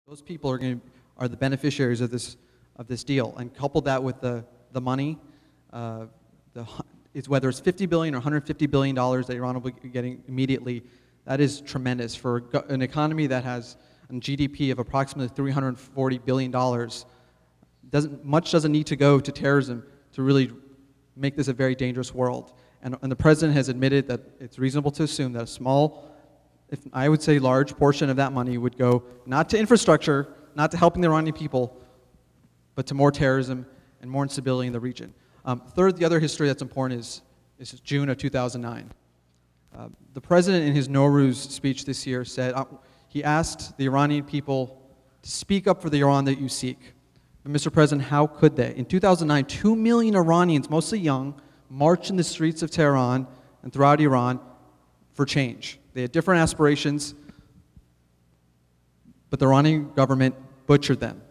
Those people are the beneficiaries of this deal, and couple that with the money, whether it's $50 billion or $150 billion that Iran will be getting immediately, that is tremendous for an economy that has a GDP of approximately $340 billion. Much doesn't need to go to terrorism to really make this a very dangerous world. And the president has admitted that it's reasonable to assume that a small, if I would say large portion of that money would go not to infrastructure, not to helping the Iranian people, but to more terrorism and more instability in the region. Third, the other history that's important is June of 2009. The president in his Nowruz speech this year said, he asked the Iranian people to speak up for the Iran that you seek. But Mr. President, how could they? In 2009, 2 million Iranians, mostly young, marched in the streets of Tehran and throughout Iran for change. They had different aspirations, but the Iranian government butchered them.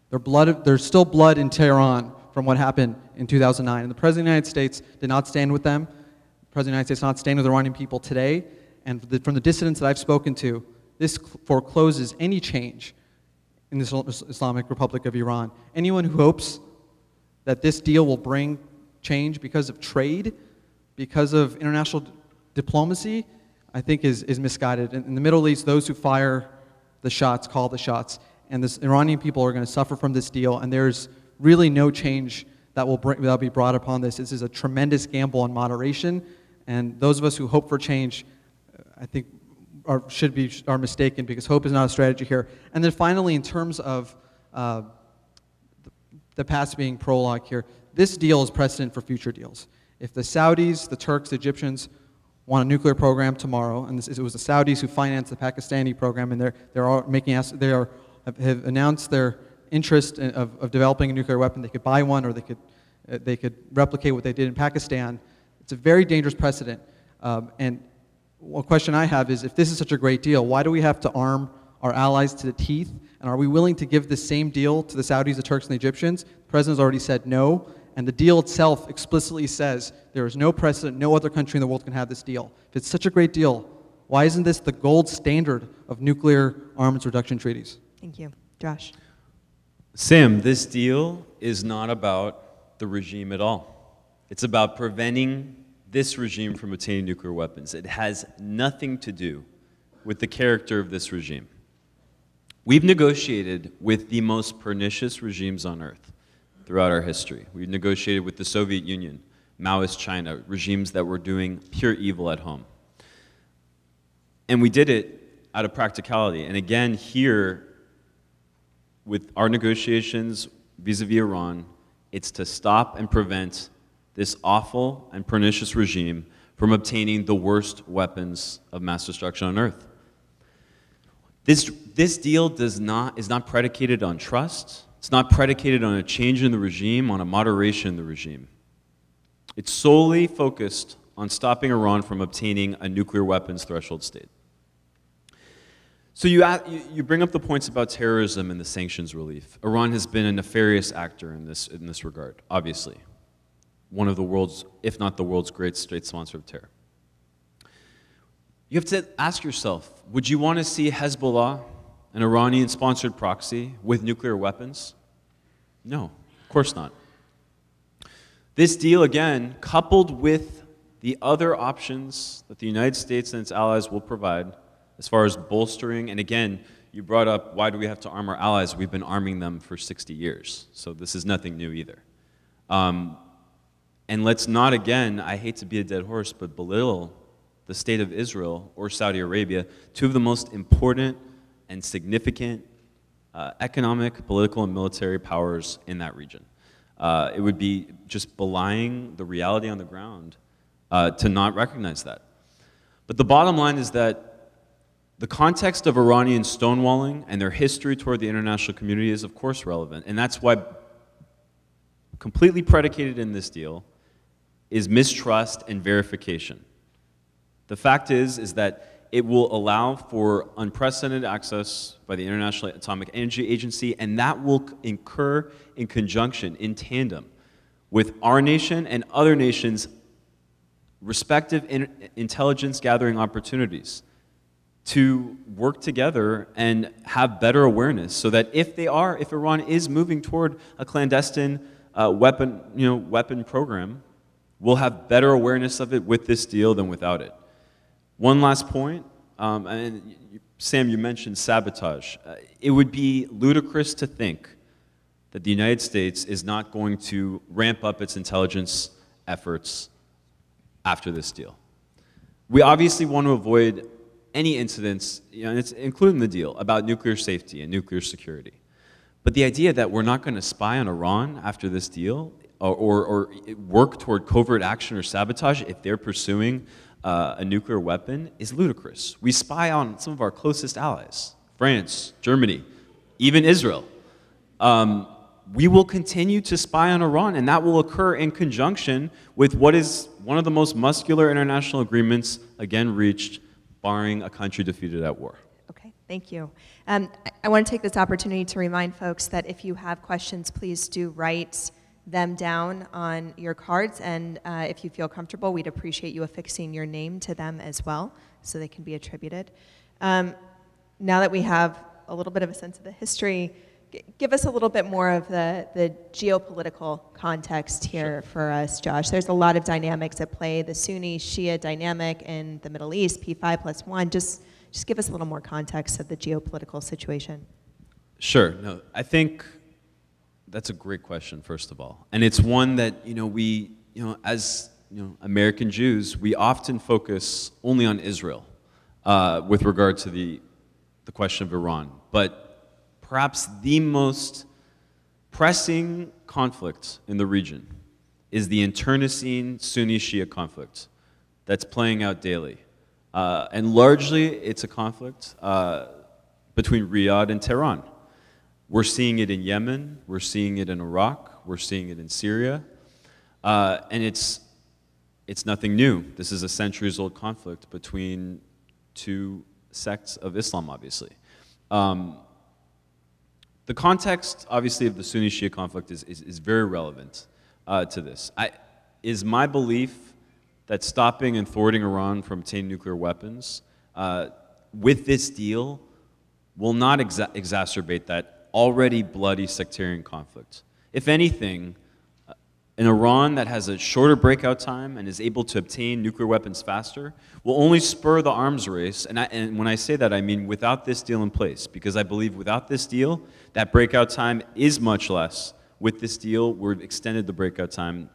There's still blood in Tehran from what happened in 2009. And the President of the United States did not stand with them. The President of the United States did not stand with the Iranian people today. And from the dissidents that I've spoken to, this forecloses any change in the Islamic Republic of Iran. Anyone who hopes that this deal will bring change because of trade, because of international diplomacy, I think is misguided. In the Middle East, those who fire the shots call the shots. And the Iranian people are going to suffer from this deal, and there's really no change that will be brought upon this. This is a tremendous gamble on moderation, and those of us who hope for change, I think, are mistaken, because hope is not a strategy here. And then finally, in terms of the past being prologue here, this deal is precedent for future deals. If the Saudis, the Turks, the Egyptians want a nuclear program tomorrow, and it was the Saudis who financed the Pakistani program, and have announced their interest of developing a nuclear weapon. They could buy one, or they could replicate what they did in Pakistan. It's a very dangerous precedent. And one question I have is, if this is such a great deal, why do we have to arm our allies to the teeth? And are we willing to give the same deal to the Saudis, the Turks, and the Egyptians? The President's already said no. And the deal itself explicitly says there is no precedent, no other country in the world can have this deal. If it's such a great deal, why isn't this the gold standard of nuclear arms reduction treaties? Thank you. Josh. Sam, this deal is not about the regime at all. It's about preventing this regime from obtaining nuclear weapons. It has nothing to do with the character of this regime. We've negotiated with the most pernicious regimes on earth throughout our history. We've negotiated with the Soviet Union, Maoist China, regimes that were doing pure evil at home. And we did it out of practicality. And again, here, with our negotiations vis-a-vis Iran, it's to stop and prevent this awful and pernicious regime from obtaining the worst weapons of mass destruction on earth. This deal is not predicated on trust. It's not predicated on a change in the regime, on a moderation in the regime. It's solely focused on stopping Iran from obtaining a nuclear weapons threshold state. So you bring up the points about terrorism and the sanctions relief. Iran has been a nefarious actor in this regard, obviously. One of the world's, if not the world's, great state sponsor of terror. You have to ask yourself, would you want to see Hezbollah, an Iranian-sponsored proxy, with nuclear weapons? No, of course not. This deal, again, coupled with the other options that the United States and its allies will provide, as far as bolstering, and again, you brought up, why do we have to arm our allies? We've been arming them for 60 years, so this is nothing new either. And let's not, again, I hate to be a dead horse, but belittle the state of Israel or Saudi Arabia, two of the most important and significant economic, political, and military powers in that region. It would be just belying the reality on the ground to not recognize that. But the bottom line is that the context of Iranian stonewalling and their history toward the international community is, of course, relevant. And that's why completely predicated in this deal is mistrust and verification. The fact is that it will allow for unprecedented access by the International Atomic Energy Agency, and that will incur in conjunction, in tandem, with our nation and other nations' respective intelligence gathering opportunities. to work together and have better awareness so that if Iran is moving toward a clandestine weapon program, we'll have better awareness of it with this deal than without it. One last point, and Sam, you mentioned sabotage. It would be ludicrous to think that the United States is not going to ramp up its intelligence efforts after this deal. We obviously want to avoid any incidents, and it's including the deal, about nuclear safety and nuclear security. But the idea that we're not going to spy on Iran after this deal or work toward covert action or sabotage if they're pursuing a nuclear weapon is ludicrous. We spy on some of our closest allies, France, Germany, even Israel. We will continue to spy on Iran, and that will occur in conjunction with what is one of the most muscular international agreements, again, reached, barring a country defeated at war. Okay, thank you. I want to take this opportunity to remind folks that if you have questions, please do write them down on your cards, and if you feel comfortable, we'd appreciate you affixing your name to them as well, so they can be attributed. Now that we have a little bit of a sense of the history, give us a little bit more of the geopolitical context here for us, Josh. There's a lot of dynamics at play, the Sunni-Shia dynamic in the Middle East, P5+1. Just give us a little more context of the geopolitical situation. Sure. No, I think that's a great question, first of all. And it's one that, as American Jews, we often focus only on Israel with regard to the question of Iran. But perhaps the most pressing conflict in the region is the internecine Sunni-Shia conflict that's playing out daily. And largely, it's a conflict between Riyadh and Tehran. We're seeing it in Yemen, we're seeing it in Iraq, we're seeing it in Syria, and it's nothing new. This is a centuries-old conflict between two sects of Islam, obviously. The context, obviously, of the Sunni-Shia conflict is very relevant to this. Is my belief that stopping and thwarting Iran from obtaining nuclear weapons with this deal will not exacerbate that already bloody sectarian conflict. If anything, an Iran that has a shorter breakout time and is able to obtain nuclear weapons faster will only spur the arms race. And when I say that, I mean without this deal in place, because I believe without this deal, that breakout time is much less. With this deal, we've extended the breakout time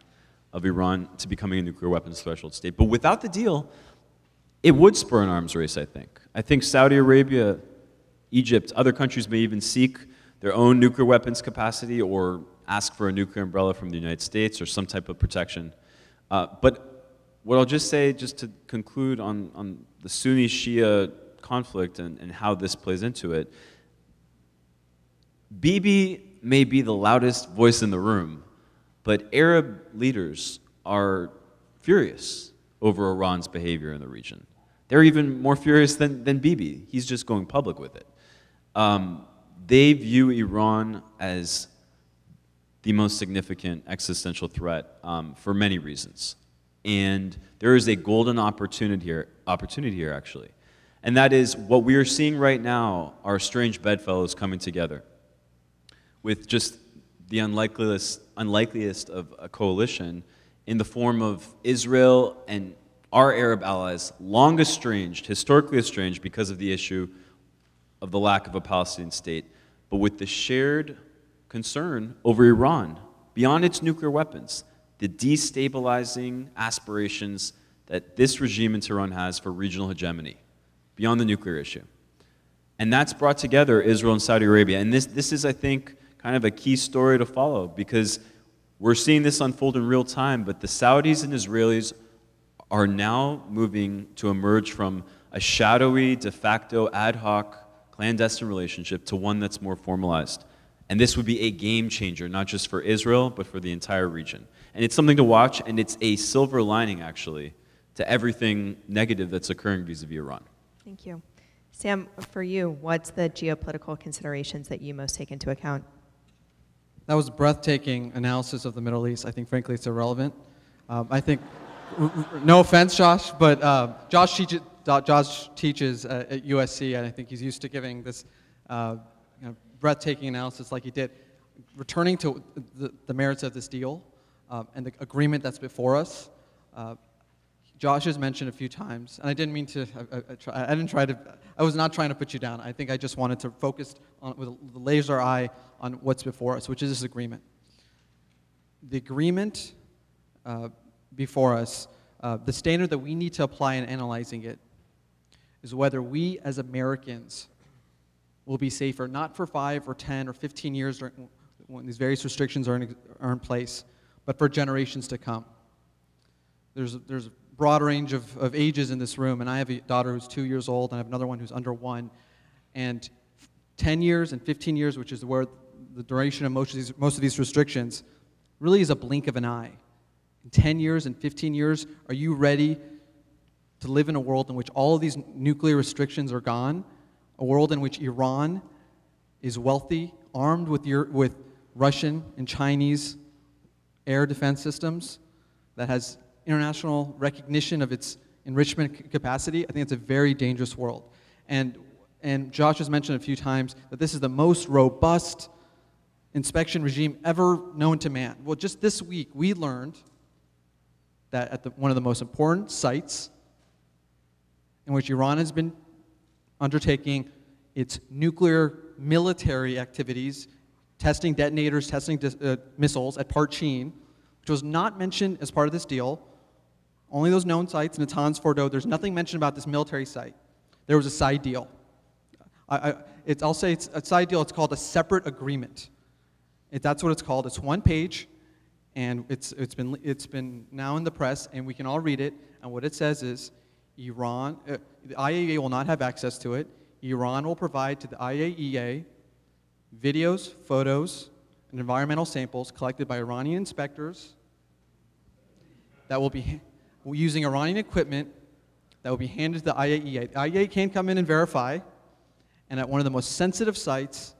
of Iran to becoming a nuclear weapons threshold state. But without the deal, it would spur an arms race, I think. I think Saudi Arabia, Egypt, other countries may even seek their own nuclear weapons capacity or ask for a nuclear umbrella from the United States or some type of protection. But what I'll just say, just to conclude on the Sunni-Shia conflict and how this plays into it, Bibi may be the loudest voice in the room, but Arab leaders are furious over Iran's behavior in the region. They're even more furious than Bibi. He's just going public with it. They view Iran as the most significant existential threat for many reasons. And there is a golden opportunity here, actually. And that is what we are seeing right now are strange bedfellows coming together with just the unlikeliest of a coalition in the form of Israel and our Arab allies, long estranged, historically estranged because of the issue of the lack of a Palestinian state, but with the shared concern over Iran, beyond its nuclear weapons, the destabilizing aspirations that this regime in Tehran has for regional hegemony, beyond the nuclear issue. And that's brought together Israel and Saudi Arabia. And this is, I think, kind of a key story to follow, because we're seeing this unfold in real time, but the Saudis and Israelis are now moving to emerge from a shadowy, de facto, ad hoc, clandestine relationship to one that's more formalized. And this would be a game changer, not just for Israel, but for the entire region. And it's something to watch, and it's a silver lining, actually, to everything negative that's occurring vis-a-vis Iran. Thank you. Sam, for you, what's the geopolitical considerations that you most take into account? That was a breathtaking analysis of the Middle East. I think, frankly, it's irrelevant. I think, no offense, Josh, but Josh Josh teaches at USC, and I think he's used to giving this breathtaking analysis like he did. Returning to the merits of this deal and the agreement that's before us, Josh has mentioned a few times, and I didn't mean to. I was not trying to put you down. I think I just wanted to focus on with a laser eye on what's before us, which is this agreement. The agreement before us, the standard that we need to apply in analyzing it, is whether we as Americans will be safer, not for 5 or 10 or 15 years when these various restrictions are in place, but for generations to come. There's a broad range of ages in this room, and I have a daughter who's 2 years old, and I have another one who's under 1. And 10 years and 15 years, which is where the duration of most of these restrictions, really is a blink of an eye. In 10 years and 15 years, are you ready to live in a world in which all of these nuclear restrictions are gone? A world in which Iran is wealthy, armed with Russian and Chinese air defense systems, that has international recognition of its enrichment capacity? I think it's a very dangerous world. And Josh has mentioned a few times that this is the most robust inspection regime ever known to man. Well, just this week, we learned that at one of the most important sites in which Iran has been undertaking its nuclear military activities, testing detonators, testing missiles at Parchin, which was not mentioned as part of this deal. Only those known sites, Natanz, Fordo. There's nothing mentioned about this military site. There was a side deal. I'll say it's a side deal. It's called a separate agreement. That's what it's called. It's one page, and it's been now in the press, and we can all read it. And what it says is, the IAEA will not have access to it. Iran will provide to the IAEA videos, photos, and environmental samples collected by Iranian inspectors that will be using Iranian equipment that will be handed to the IAEA. The IAEA can't come in and verify, and at one of the most sensitive sites,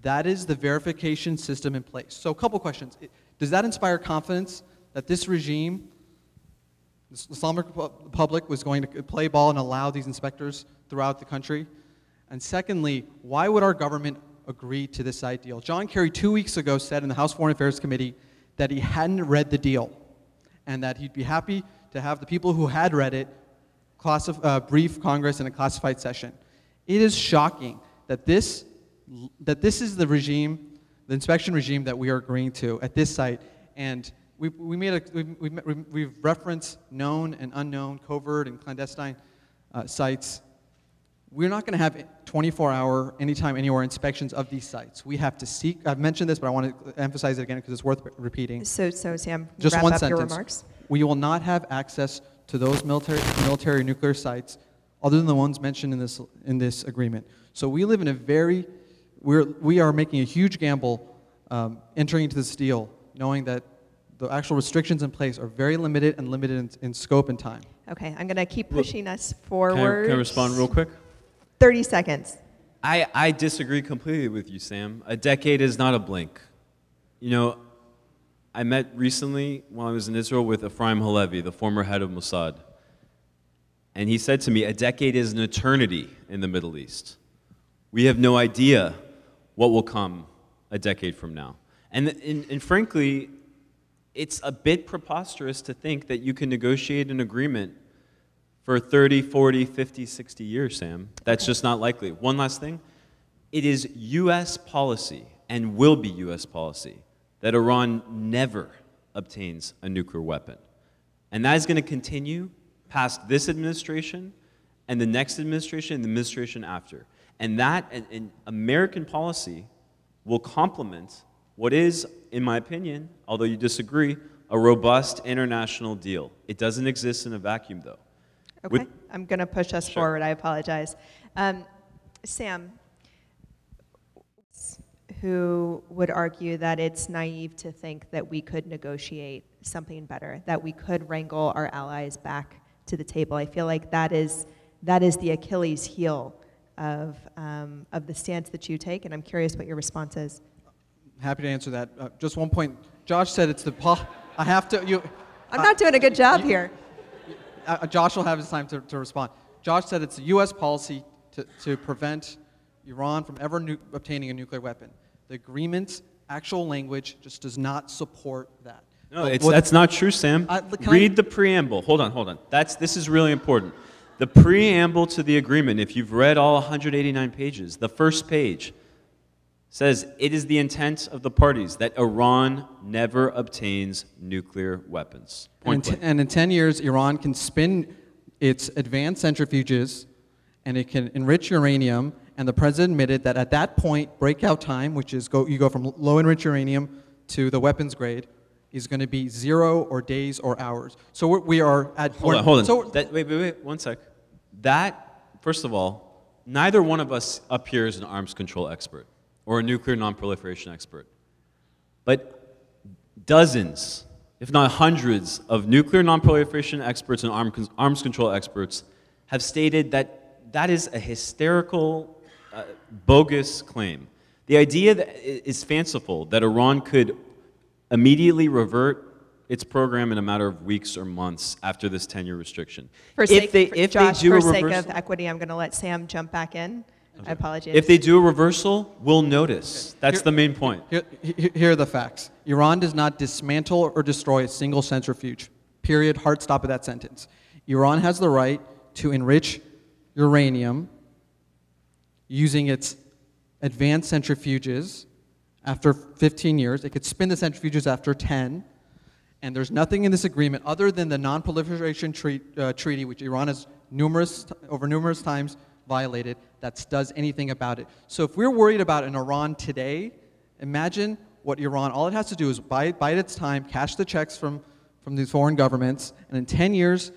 that is the verification system in place. So a couple questions. Does that inspire confidence that this regime, the Islamic Republic, was going to play ball and allow these inspectors throughout the country? And secondly, why would our government agree to this side deal? John Kerry 2 weeks ago said in the House Foreign Affairs Committee that he hadn't read the deal and that he'd be happy to have the people who had read it brief Congress in a classified session. It is shocking that this is the regime, the inspection regime that we are agreeing to at this site. And we've referenced known and unknown, covert and clandestine sites. We're not going to have 24-hour, anytime, anywhere inspections of these sites. We have to seek. I've mentioned this, but I want to emphasize it again because it's worth repeating. So Sam, just wrap one up sentence. Your remarks. We will not have access to those military nuclear sites other than the ones mentioned in this agreement. So we live in we are making a huge gamble entering into this deal, knowing that the actual restrictions in place are very limited and limited in scope and time. Okay, I'm going to keep pushing us forward. Can I respond real quick? 30 seconds. I disagree completely with you, Sam. A decade is not a blink. You know, I met recently while I was in Israel with Ephraim Halevi, the former head of Mossad. And he said to me, a decade is an eternity in the Middle East. We have no idea what will come a decade from now. And frankly, it's a bit preposterous to think that you can negotiate an agreement for 30, 40, 50, 60 years, Sam. That's just not likely. One last thing. It is U.S. policy, and will be U.S. policy, that Iran never obtains a nuclear weapon. And that is going to continue past this administration, and the next administration, and the administration after. And that, and American policy, will complement what is, in my opinion, although you disagree, a robust international deal. It doesn't exist in a vacuum, though. Okay, I'm going to push us forward. I apologize. Sam, who would argue that it's naive to think that we could negotiate something better, that we could wrangle our allies back to the table. I feel like that is the Achilles heel of the stance that you take, and I'm curious what your response is. Happy to answer that. Just one point. Josh said it's I'm not doing a good job here. Josh will have his time to respond. Josh said it's a U.S. policy to prevent Iran from ever obtaining a nuclear weapon. The agreement's actual language just does not support that. No, that's not true, Sam. Read the preamble. Hold on. This is really important. The preamble to the agreement, if you've read all 189 pages, the first page says it is the intent of the parties that Iran never obtains nuclear weapons. And in 10 years, Iran can spin its advanced centrifuges and it can enrich uranium. And the president admitted that at that point, breakout time, which is you go from low enriched uranium to the weapons grade, is going to be 0 or days or hours. So we are at... Hold on. So wait, 1 sec. That, first of all, neither one of us up here is an arms control expert or a nuclear non-proliferation expert. But dozens, if not hundreds, of nuclear non-proliferation experts and arms control experts have stated that that is a hysterical, bogus claim. The idea that is fanciful that Iran could immediately revert its program in a matter of weeks or months after this 10-year restriction. For sake of equity, I'm going to let Sam jump back in. I apologize. If they do a reversal, we'll notice. That's the main point. Here are the facts. Iran does not dismantle or destroy a single centrifuge. Period. Hard stop at that sentence. Iran has the right to enrich uranium using its advanced centrifuges after 15 years. It could spin the centrifuges after 10. And there's nothing in this agreement other than the non-proliferation treaty, which Iran has over numerous times violated, that does anything about it. So if we're worried about an Iran today, imagine what Iran, all it has to do is bide its time, cash the checks from these foreign governments, and in 10 years,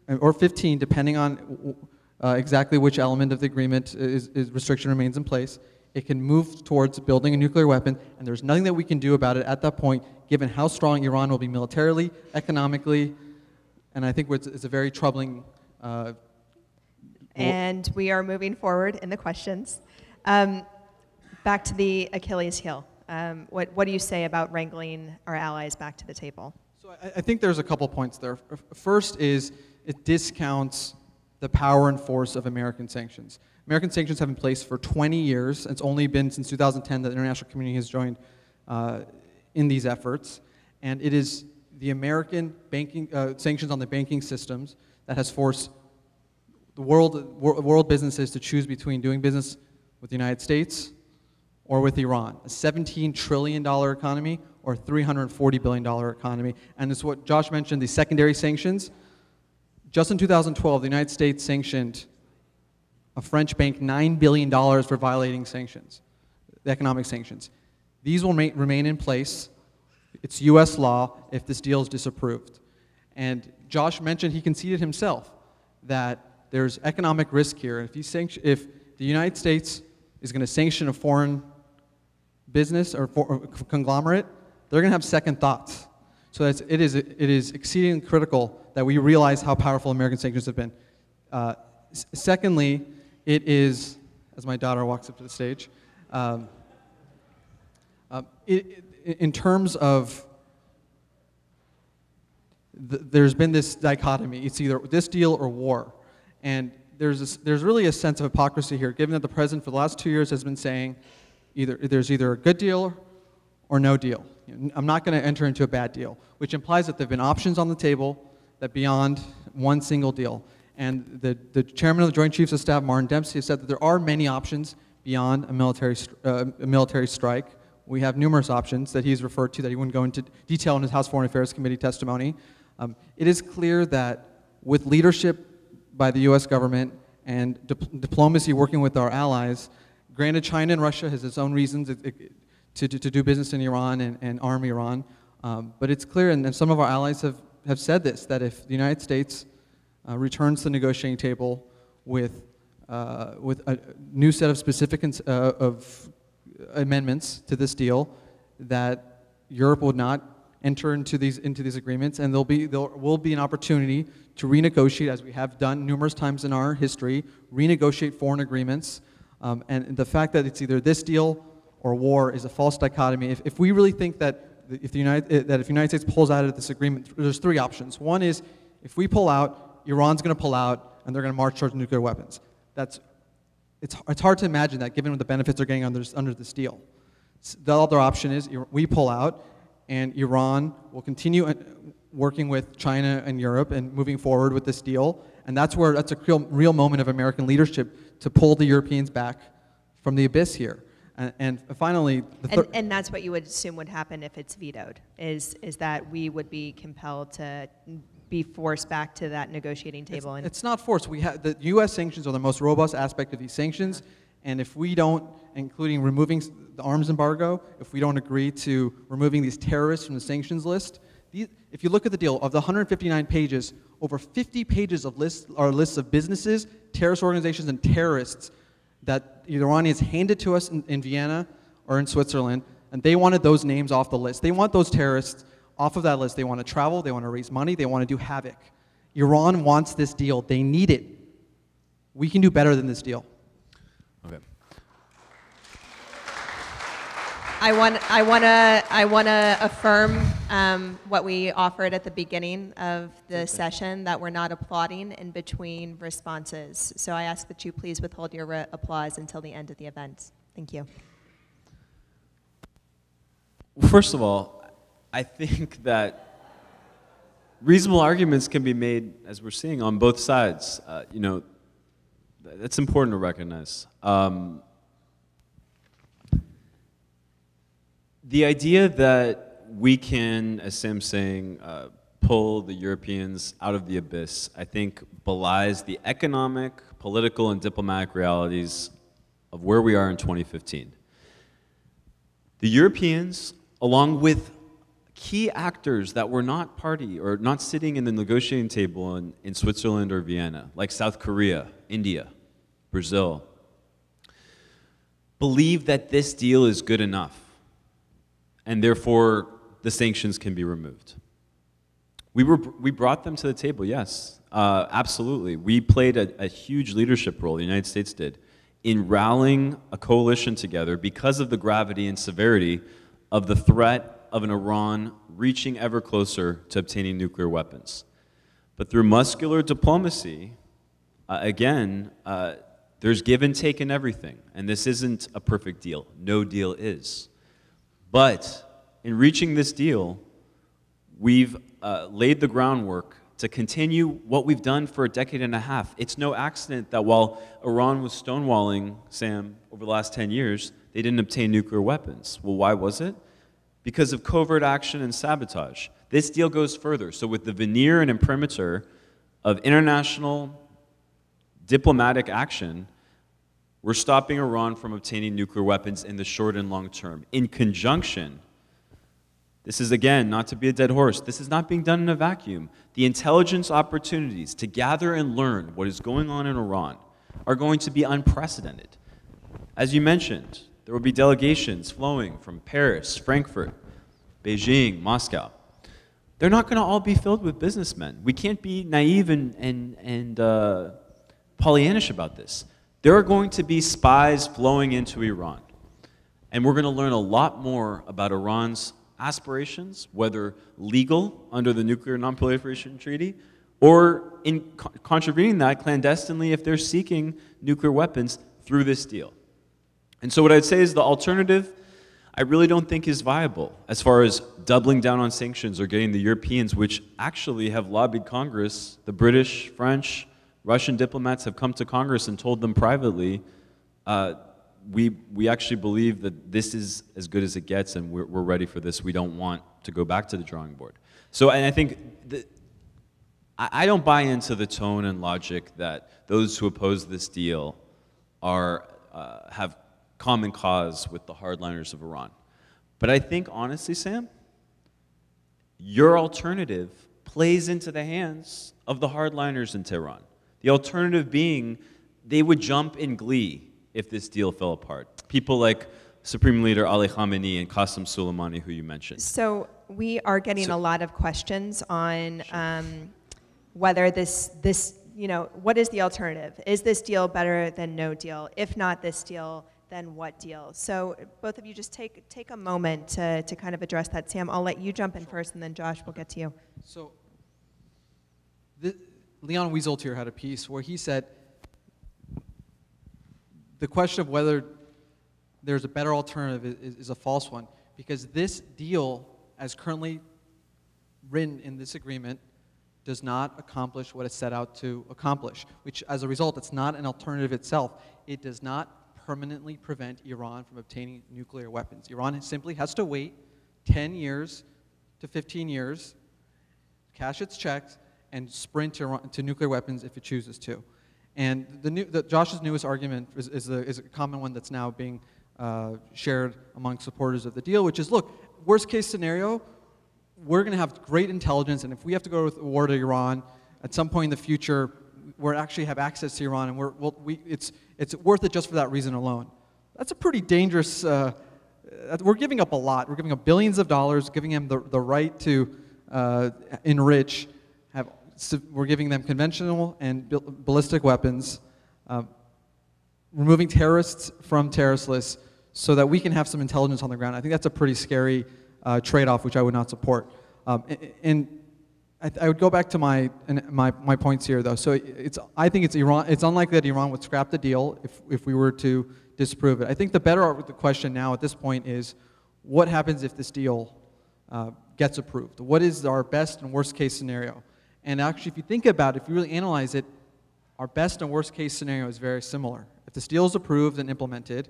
or 15, depending on exactly which element of the agreement restriction remains in place, it can move towards building a nuclear weapon, and there's nothing that we can do about it at that point, given how strong Iran will be militarily, economically, and I think it's a very troubling... And we are moving forward in the questions. Back to the Achilles heel. What do you say about wrangling our allies back to the table? So I think there's a couple points there. First is it discounts the power and force of American sanctions. American sanctions have been in place for 20 years. It's only been since 2010 that the international community has joined in these efforts. And it is the American banking sanctions on the banking systems that has forced the world businesses to choose between doing business with the United States or with Iran, a $17 trillion economy or a $340 billion economy. And it's what Josh mentioned, the secondary sanctions. Just in 2012, the United States sanctioned a French bank $9 billion for violating sanctions, the economic sanctions. These will remain in place. It's US law if this deal is disapproved. And Josh mentioned, he conceded himself, that there's economic risk here. If the United States is going to sanction a foreign business or conglomerate, they're going to have second thoughts. So it is exceedingly critical that we realize how powerful American sanctions have been. Secondly, it is, as my daughter walks up to the stage, in terms of there's been this dichotomy. It's either this deal or war. And there's really a sense of hypocrisy here, given that the president for the last 2 years has been saying there's either a good deal or no deal. I'm not going to enter into a bad deal, which implies that there have been options on the table that beyond one single deal. And the chairman of the Joint Chiefs of Staff, Martin Dempsey, has said that there are many options beyond a military strike. We have numerous options that he's referred to that he wouldn't go into detail in his House Foreign Affairs Committee testimony. It is clear that with leadership by the U.S. government and diplomacy working with our allies, granted China and Russia has its own reasons to do business in Iran and arm Iran, but it's clear, and some of our allies have said this, that if the United States returns to the negotiating table with a new set of specific of amendments to this deal, that Europe would not enter into these agreements, and there will be an opportunity to renegotiate, as we have done numerous times in our history, renegotiate foreign agreements. And the fact that it's either this deal or war is a false dichotomy. If we really think that if the United States pulls out of this agreement, there's three options. One is if we pull out, Iran's going to pull out, and they're going to march towards nuclear weapons. It's hard to imagine that given the benefits they're getting under this deal. The other option is we pull out, and Iran will continue working with China and Europe and moving forward with this deal. And that's a real moment of American leadership to pull the Europeans back from the abyss here. And finally, and that's what you would assume would happen if it's vetoed, is that we would be compelled to be forced back to that negotiating table. It's not forced. The U.S. sanctions are the most robust aspect of these sanctions, and if we don't, including removing the arms embargo, if we don't agree to removing these terrorists from the sanctions list, if you look at the deal, of the 159 pages, over 50 pages of lists of businesses, terrorist organizations, and terrorists that the Iranians handed to us in Vienna or in Switzerland, and they wanted those names off the list. They want those terrorists off of that list. They want to travel, they want to raise money, they want to do havoc. Iran wants this deal. They need it. We can do better than this deal. Okay. I want to affirm what we offered at the beginning of the session, that we're not applauding in between responses. So I ask that you please withhold your applause until the end of the event. Thank you. First of all, I think that reasonable arguments can be made, as we're seeing, on both sides. That's important to recognize. The idea that we can, as Sam's saying, pull the Europeans out of the abyss, I think belies the economic, political, and diplomatic realities of where we are in 2015. The Europeans, along with key actors that were not party or not sitting in the negotiating table in Switzerland or Vienna, like South Korea, India, Brazil, believe that this deal is good enough, and therefore the sanctions can be removed. We brought them to the table, yes, absolutely. We played a huge leadership role, the United States did, in rallying a coalition together because of the gravity and severity of the threat of an Iran reaching ever closer to obtaining nuclear weapons. But through muscular diplomacy, there's give and take in everything, and this isn't a perfect deal. No deal is. But in reaching this deal, we've laid the groundwork to continue what we've done for a decade and a half. It's no accident that while Iran was stonewalling, Sam, over the last 10 years, they didn't obtain nuclear weapons. Well, why was it? Because of covert action and sabotage. This deal goes further. So with the veneer and imprimatur of international diplomatic action, we're stopping Iran from obtaining nuclear weapons in the short and long term. In conjunction, this is, again, not to be a dead horse, this is not being done in a vacuum. The intelligence opportunities to gather and learn what is going on in Iran are going to be unprecedented. As you mentioned, there will be delegations flowing from Paris, Frankfurt, Beijing, Moscow. They're not going to all be filled with businessmen. We can't be naive and Pollyannish about this. There are going to be spies flowing into Iran. And we're going to learn a lot more about Iran's aspirations, whether legal under the Nuclear Non-Proliferation Treaty, or in contravening that clandestinely if they're seeking nuclear weapons through this deal. And so what I'd say is the alternative, I really don't think is viable as far as doubling down on sanctions or getting the Europeans, which actually have lobbied Congress, the British, French, Russian diplomats have come to Congress and told them privately, we actually believe that this is as good as it gets and we're ready for this. We don't want to go back to the drawing board. So, and I think I don't buy into the tone and logic that those who oppose this deal have common cause with the hardliners of Iran. But I think, honestly, Sam, your alternative plays into the hands of the hardliners in Tehran. The alternative being they would jump in glee if this deal fell apart. People like Supreme Leader Ali Khamenei and Qasem Soleimani, who you mentioned. So we are getting a lot of questions on whether this, what is the alternative? Is this deal better than no deal? If not this deal, then what deal? So both of you just take a moment to kind of address that. Sam, I'll let you jump in first, and then Josh, we'll get to you. So Leon Wieseltier had a piece where he said the question of whether there's a better alternative is a false one, because this deal, as currently written in this agreement, does not accomplish what it's set out to accomplish, which as a result, it's not an alternative itself. It does not permanently prevent Iran from obtaining nuclear weapons. Iran simply has to wait 10 years to 15 years, cash its checks, and sprint to nuclear weapons if it chooses to. And Josh's newest argument is a common one that's now being shared among supporters of the deal, which is, look, worst case scenario, we're going to have great intelligence, and if we have to go to war to Iran, at some point in the future, we'll actually have access to Iran, and it's worth it just for that reason alone. That's a pretty dangerous, we're giving up a lot. We're giving up billions of dollars, giving them the right to enrich. We're giving them conventional and ballistic weapons, removing terrorists from terrorist lists so that we can have some intelligence on the ground. I think that's a pretty scary trade-off, which I would not support. And I would go back to my points here, though. So I think it's Iran. It's unlikely that Iran would scrap the deal if we were to disprove it. I think the question now at this point is, what happens if this deal gets approved? What is our best and worst case scenario? And actually, if you think about it, if you really analyze it, our best and worst case scenario is very similar. If this deal is approved and implemented,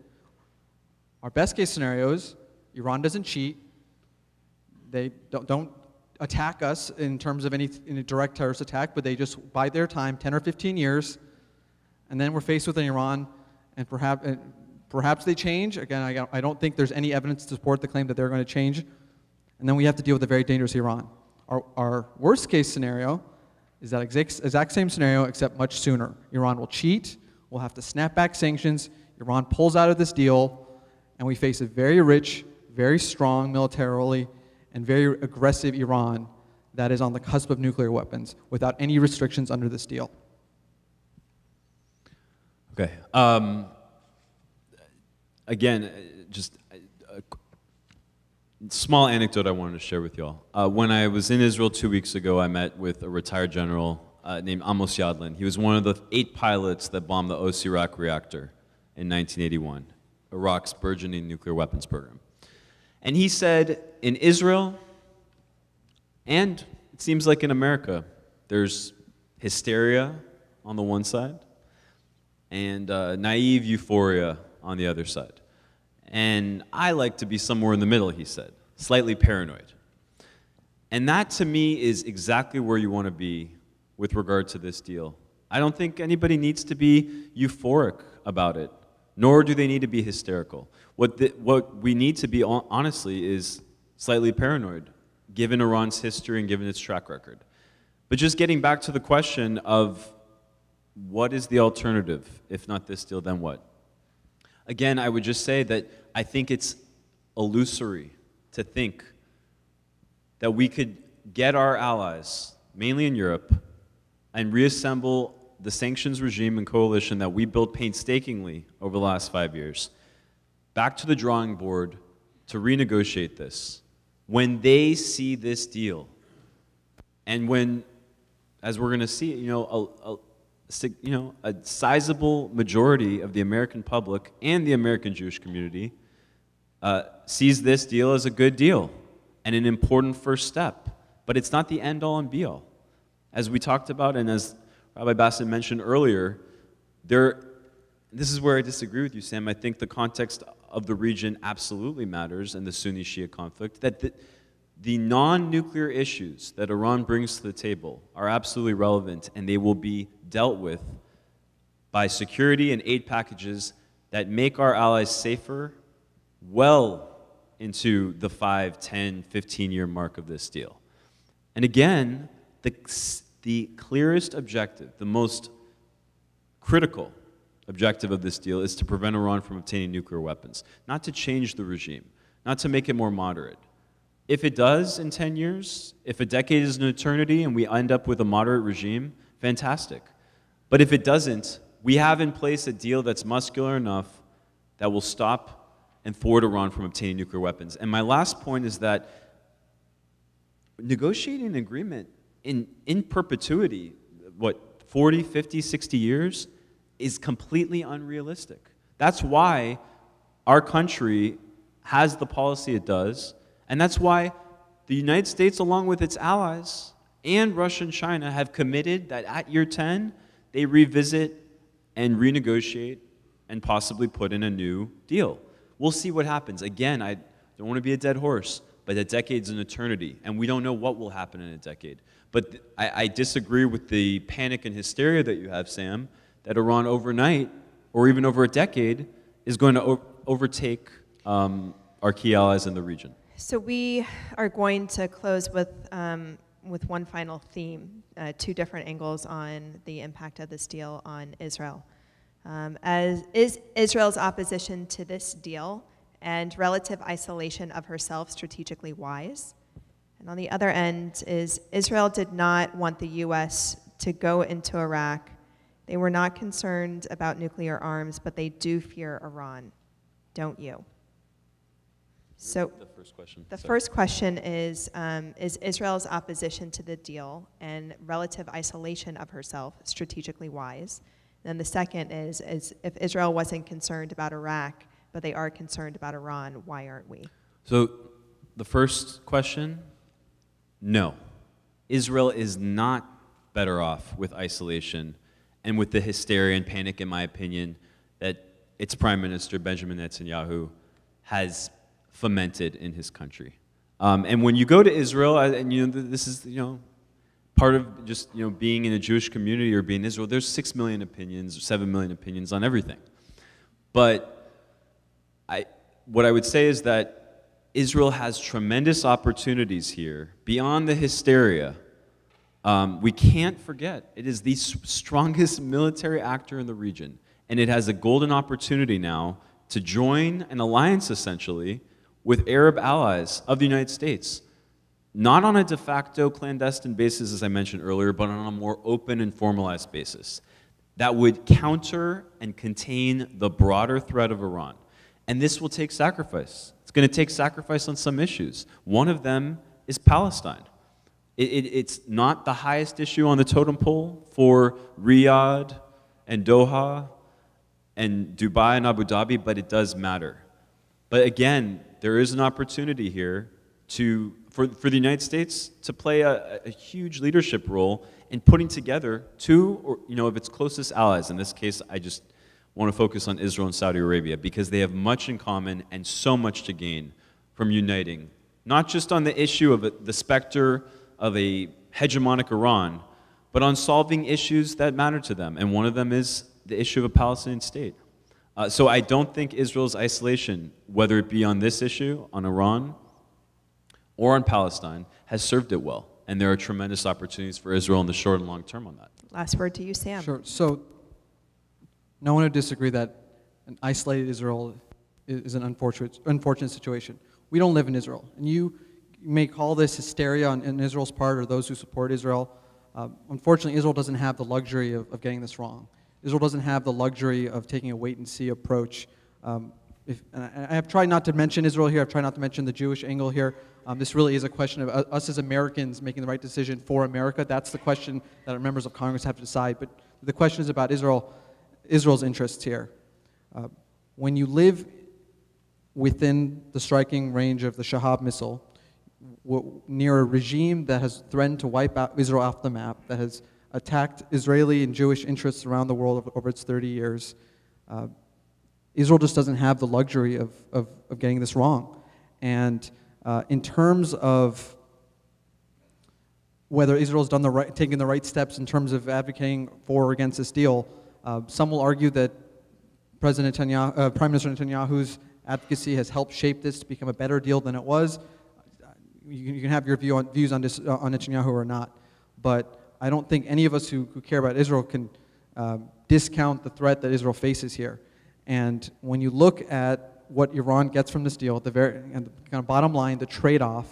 our best case scenario is Iran doesn't cheat, they don't attack us in terms of any direct terrorist attack, but they just bide their time, 10 or 15 years, and then we're faced with an Iran, and perhaps they change. Again, I don't think there's any evidence to support the claim that they're going to change, and then we have to deal with a very dangerous Iran. Our worst case scenario is that exact same scenario, except much sooner. Iran will cheat, we'll have to snap back sanctions, Iran pulls out of this deal, and we face a very rich, very strong militarily, and very aggressive Iran that is on the cusp of nuclear weapons without any restrictions under this deal. Okay. Again, just a small anecdote I wanted to share with y'all. When I was in Israel 2 weeks ago, I met with a retired general named Amos Yadlin. He was one of the 8 pilots that bombed the Iraq reactor in 1981, Iraq's burgeoning nuclear weapons program. And he said, in Israel, and it seems like in America, there's hysteria on the one side and naive euphoria on the other side. And I like to be somewhere in the middle, he said, slightly paranoid. And that, to me, is exactly where you want to be with regard to this deal. I don't think anybody needs to be euphoric about it, nor do they need to be hysterical. What we need to be, honestly, is slightly paranoid, given Iran's history and given its track record. But just getting back to the question of what is the alternative? If not this deal, then what? Again, I would just say that I think it's illusory to think that we could get our allies, mainly in Europe, and reassemble the sanctions regime and coalition that we built painstakingly over the last 5 years, back to the drawing board to renegotiate this. When they see this deal, and when, as we're going to see, a sizable majority of the American public and the American Jewish community sees this deal as a good deal and an important first step. But it's not the end-all and be-all. As we talked about, and as Rabbi Bassett mentioned earlier, this is where I disagree with you, Sam. I think the context of the region absolutely matters, and the Sunni-Shia conflict, that the non-nuclear issues that Iran brings to the table are absolutely relevant, and they will be dealt with by security and aid packages that make our allies safer well into the 5, 10, 15-year mark of this deal. And again, the clearest objective, the most critical objective of this deal is to prevent Iran from obtaining nuclear weapons, not to change the regime, not to make it more moderate. If it does in 10 years, if a decade is an eternity and we end up with a moderate regime, fantastic. But if it doesn't, we have in place a deal that's muscular enough that will stop and thwart Iran from obtaining nuclear weapons. And my last point is that negotiating an agreement in perpetuity what, 40, 50, 60 years is completely unrealistic. That's why our country has the policy it does, and that's why the United States, along with its allies, and Russia and China have committed that at year 10, they revisit and renegotiate and possibly put in a new deal. We'll see what happens. Again, I don't want to be a dead horse, but a decade's an eternity, and we don't know what will happen in a decade. But I disagree with the panic and hysteria that you have, Sam, that Iran overnight, or even over a decade, is going to overtake our key allies in the region. So we are going to close with one final theme, two different angles on the impact of this deal on Israel. Is Israel's opposition to this deal and relative isolation of herself strategically wise? And on the other end is Israel did not want the U.S. to go into Iraq. They were not concerned about nuclear arms, but they do fear Iran, don't you? So The first question. the first question is Israel's opposition to the deal and relative isolation of herself strategically wise? Then the second is if Israel wasn't concerned about Iraq, but they are concerned about Iran, why aren't we? So the first question, no. Israel is not better off with isolation and with the hysteria and panic, in my opinion, that its Prime Minister, Benjamin Netanyahu, has fomented in his country. And when you go to Israel, and this is part of just being in a Jewish community or being in Israel, there's 6 million opinions or 7 million opinions on everything. But what I would say is that Israel has tremendous opportunities here beyond the hysteria. We can't forget, it is the strongest military actor in the region, and it has a golden opportunity now to join an alliance, essentially, with Arab allies of the United States. Not on a de facto clandestine basis, as I mentioned earlier, but on a more open and formalized basis that would counter and contain the broader threat of Iran. And this will take sacrifice. It's going to take sacrifice on some issues. One of them is Palestine. It's not the highest issue on the totem pole for Riyadh and Doha and Dubai and Abu Dhabi, but it does matter. But again, there is an opportunity here for the United States to play a huge leadership role in putting together two of its closest allies. In this case, I just want to focus on Israel and Saudi Arabia because they have much in common and so much to gain from uniting, not just on the issue of the specter of a hegemonic Iran, but on solving issues that matter to them. And one of them is the issue of a Palestinian state. So I don't think Israel's isolation, whether it be on this issue, on Iran, or on Palestine, has served it well. And there are tremendous opportunities for Israel in the short and long term on that. Last word to you, Sam. Sure. So no one would disagree that an isolated Israel is an unfortunate situation. We don't live in Israel. And you may call this hysteria on Israel's part or those who support Israel. Unfortunately, Israel doesn't have the luxury of getting this wrong. Israel doesn't have the luxury of taking a wait-and-see approach. And I have tried not to mention Israel here. I've tried not to mention the Jewish angle here. This really is a question of us as Americans making the right decision for America. That's the question that our members of Congress have to decide. But the question is about Israel's interests here. When you live within the striking range of the Shahab missile, near a regime that has threatened to wipe out Israel off the map, that has attacked Israeli and Jewish interests around the world over its 30 years, Israel just doesn't have the luxury of getting this wrong. And in terms of whether Israel's taking the right steps in terms of advocating for or against this deal, some will argue that Prime Minister Netanyahu's advocacy has helped shape this to become a better deal than it was. You can have your views on Netanyahu or not, but I don't think any of us who care about Israel can discount the threat that Israel faces here. And when you look at what Iran gets from this deal, the kind of bottom line, the trade-off,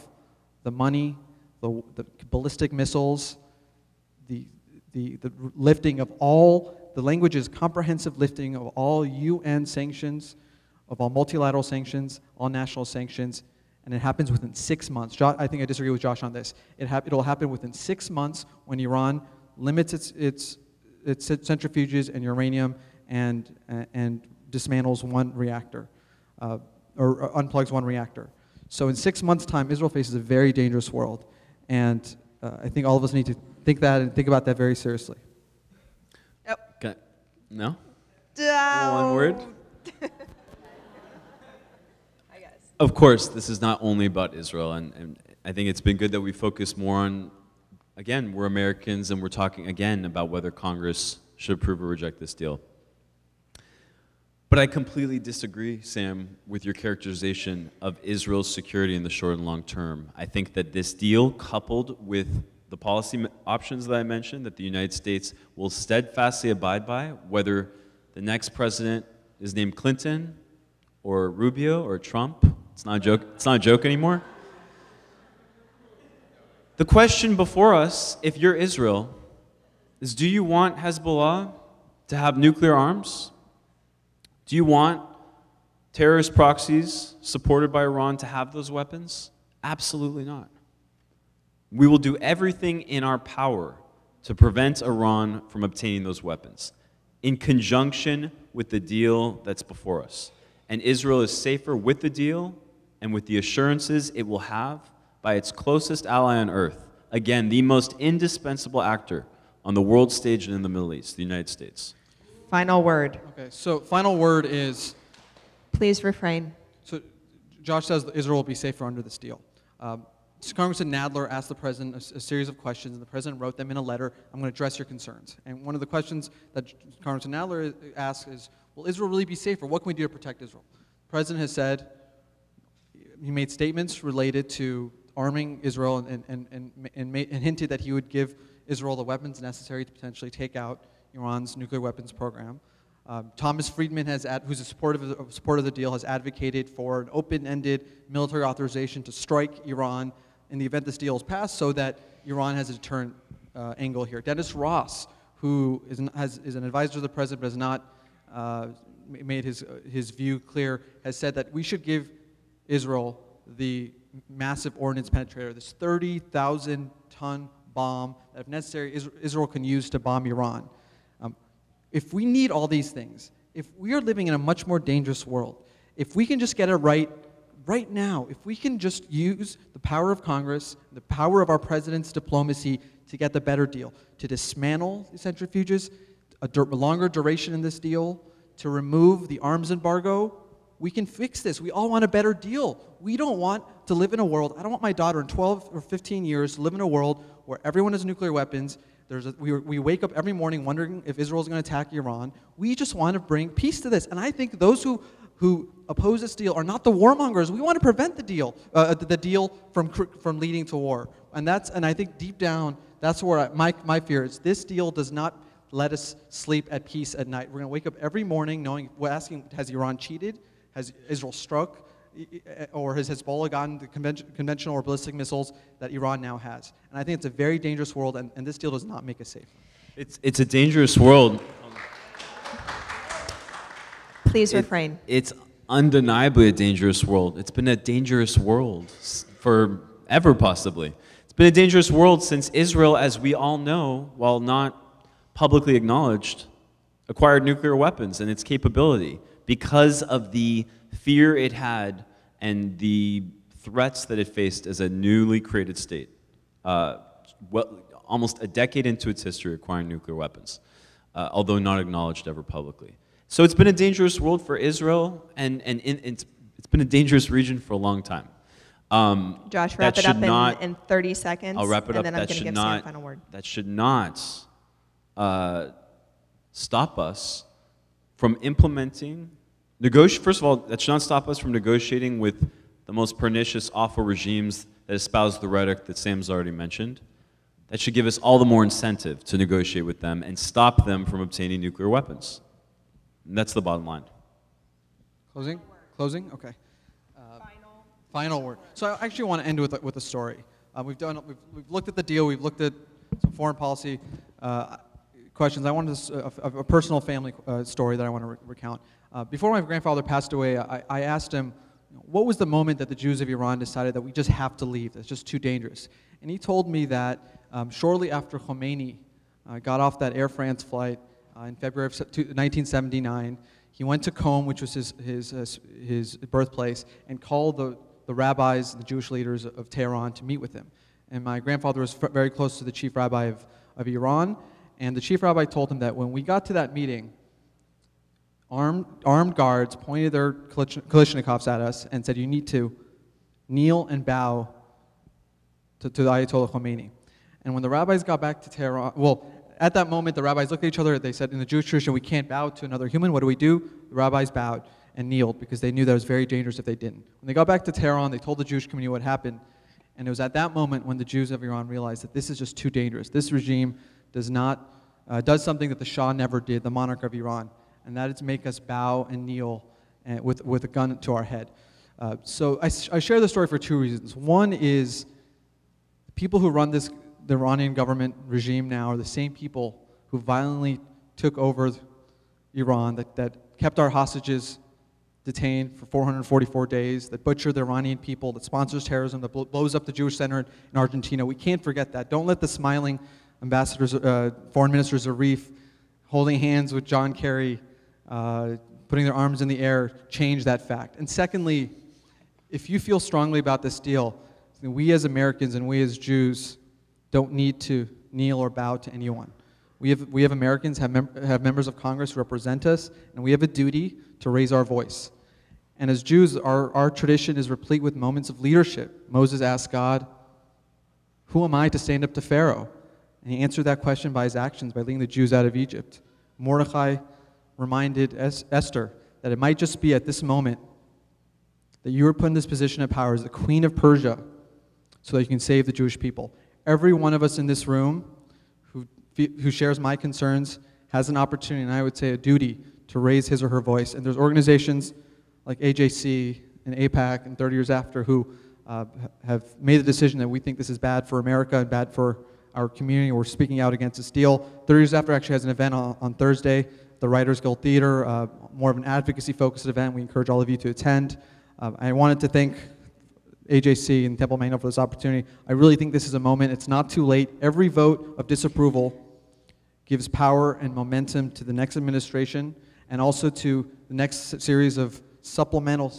the money, the ballistic missiles, the lifting of all, the language is comprehensive lifting of all UN sanctions, of all multilateral sanctions, all national sanctions, and it happens within 6 months. I think I disagree with Josh on this. It'll happen within 6 months when Iran limits its centrifuges and uranium, and dismantles one reactor, or unplugs one reactor. So in 6 months' time, Israel faces a very dangerous world, and I think all of us need to think about that very seriously. Okay. No? No. One word? I guess. Of course, this is not only about Israel, and I think it's been good that we focus more on, again, we're Americans, and we're talking again about whether Congress should approve or reject this deal. But I completely disagree, Sam, with your characterization of Israel's security in the short and long term. I think that this deal, coupled with the policy options that I mentioned, that the United States will steadfastly abide by, whether the next president is named Clinton or Rubio or Trump, it's not a joke, it's not a joke anymore. The question before us, if you're Israel, is do you want Hezbollah to have nuclear arms? Do you want terrorist proxies supported by Iran to have those weapons? Absolutely not. We will do everything in our power to prevent Iran from obtaining those weapons, in conjunction with the deal that's before us. And Israel is safer with the deal and with the assurances it will have by its closest ally on earth. Again, the most indispensable actor on the world stage and in the Middle East, the United States. Final word. Okay, so final word is, Please refrain. so Josh says that Israel will be safer under this deal. Congressman Nadler asked the president a series of questions, and the president wrote them in a letter. I'm going to address your concerns. And one of the questions that Congressman Nadler asked is, will Israel really be safer? What can we do to protect Israel? The president has said, he made statements related to arming Israel and hinted that he would give Israel the weapons necessary to potentially take out Iran's nuclear weapons program. Thomas Friedman, who's a supporter of the deal, has advocated for an open-ended military authorization to strike Iran in the event this deal is passed, so that Iran has a deterrent angle here. Dennis Ross, who is an advisor to the president but has not made his view clear, has said that we should give Israel the massive ordnance penetrator, this 30,000-ton bomb that, if necessary, Israel can use to bomb Iran. If we need all these things, if we are living in a much more dangerous world, if we can just get it right now, if we can just use the power of Congress, the power of our president's diplomacy to get the better deal, to dismantle the centrifuges, a longer duration in this deal, to remove the arms embargo, we can fix this. We all want a better deal. We don't want to live in a world, I don't want my daughter in 12 or 15 years to live in a world where everyone has nuclear weapons. We wake up every morning wondering if Israel is going to attack Iran. We just want to bring peace to this. And I think those who oppose this deal are not the warmongers. We want to prevent the deal from leading to war. And I think deep down, that's where my fear is. This deal does not let us sleep at peace at night. We're going to wake up every morning asking, has Iran cheated? Has Israel struck? Or has Hezbollah gotten the conventional or ballistic missiles that Iran now has? And I think it's a very dangerous world, and this deal does not make us safe. It's a dangerous world. Please refrain. It's undeniably a dangerous world. It's been a dangerous world forever, possibly. It's been a dangerous world since Israel, as we all know, while not publicly acknowledged, acquired nuclear weapons and its capability because of the fear it had and the threats that it faced as a newly created state, almost a decade into its history acquiring nuclear weapons, although not acknowledged ever publicly. So it's been a dangerous world for Israel, and it's been a dangerous region for a long time. Josh, wrap it up in 30 seconds. I'll wrap it up. And then I'm going to give Sam a final word. That should not stop us from implementing. First of all, that should not stop us from negotiating with the most pernicious, awful regimes that espouse the rhetoric that Sam's already mentioned. That should give us all the more incentive to negotiate with them and stop them from obtaining nuclear weapons. And that's the bottom line. Closing? Okay. Final word. So I actually want to end with a story. We've looked at the deal. We've looked at some foreign policy questions. I wanted a personal family story that I want to recount. Before my grandfather passed away, I asked him, what was the moment that the Jews of Iran decided that we just have to leave? It's just too dangerous. And he told me that shortly after Khomeini got off that Air France flight in February of 1979. He went to Qom, which was his birthplace, and called the rabbis, the Jewish leaders of Tehran to meet with him. And my grandfather was very close to the chief rabbi of Iran, and the chief rabbi told him that when we got to that meeting, armed guards pointed their Kalashnikovs at us and said, you need to kneel and bow to the Ayatollah Khomeini. And when the rabbis got back to Tehran, well, at that moment, the rabbis looked at each other. They said, in the Jewish tradition, we can't bow to another human. What do? The rabbis bowed and kneeled because they knew that it was very dangerous if they didn't. When they got back to Tehran, they told the Jewish community what happened. And it was at that moment when the Jews of Iran realized that this is just too dangerous. This regime does something that the Shah never did, the monarch of Iran, and that is make us bow and kneel with a gun to our head. So I share this story for two reasons. One is the people who run the Iranian government regime now are the same people who violently took over Iran, that kept our hostages detained for 444 days, that butchered the Iranian people, that sponsors terrorism, that blows up the Jewish center in Argentina. We can't forget that. Don't let the smiling ambassadors, foreign minister Zarif, holding hands with John Kerry, putting their arms in the air, change that fact. And secondly, if you feel strongly about this deal, we as Americans and we as Jews don't need to kneel or bow to anyone. We have Americans, have members of Congress who represent us, and we have a duty to raise our voice. And as Jews, our tradition is replete with moments of leadership. Moses asked God, who am I to stand up to Pharaoh? And he answered that question by his actions, by leading the Jews out of Egypt. Mordecai reminded Esther that it might just be at this moment that you were put in this position of power as the queen of Persia so that you can save the Jewish people. Every one of us in this room who shares my concerns has an opportunity, and I would say a duty, to raise his or her voice. And there's organizations like AJC and AIPAC and 30 Years After who have made the decision that we think this is bad for America and bad for our community. We're speaking out against this deal. 30 Years After actually has an event on Thursday, the Writers Guild Theater, more of an advocacy-focused event. We encourage all of you to attend. I wanted to thank AJC and Temple Manuel for this opportunity. I really think this is a moment. It's not too late. Every vote of disapproval gives power and momentum to the next administration and also to the next series of supplemental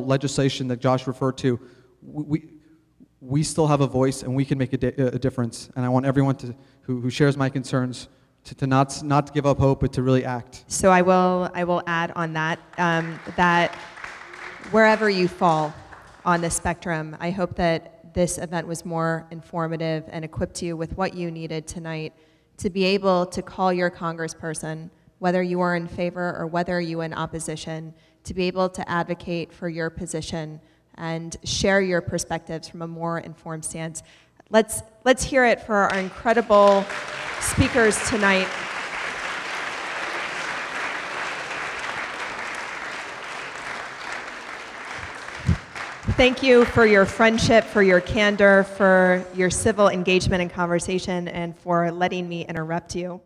legislation that Josh referred to. We still have a voice and we can make a difference. And I want everyone who shares my concerns to not give up hope, but to really act. So I will add on that that wherever you fall on the spectrum, I hope that this event was more informative and equipped you with what you needed tonight to be able to call your congressperson, whether you are in favor or whether you are in opposition, to be able to advocate for your position and share your perspectives from a more informed stance. Let's hear it for our incredible speakers tonight. Thank you for your friendship, for your candor, for your civil engagement and conversation, and for letting me interrupt you.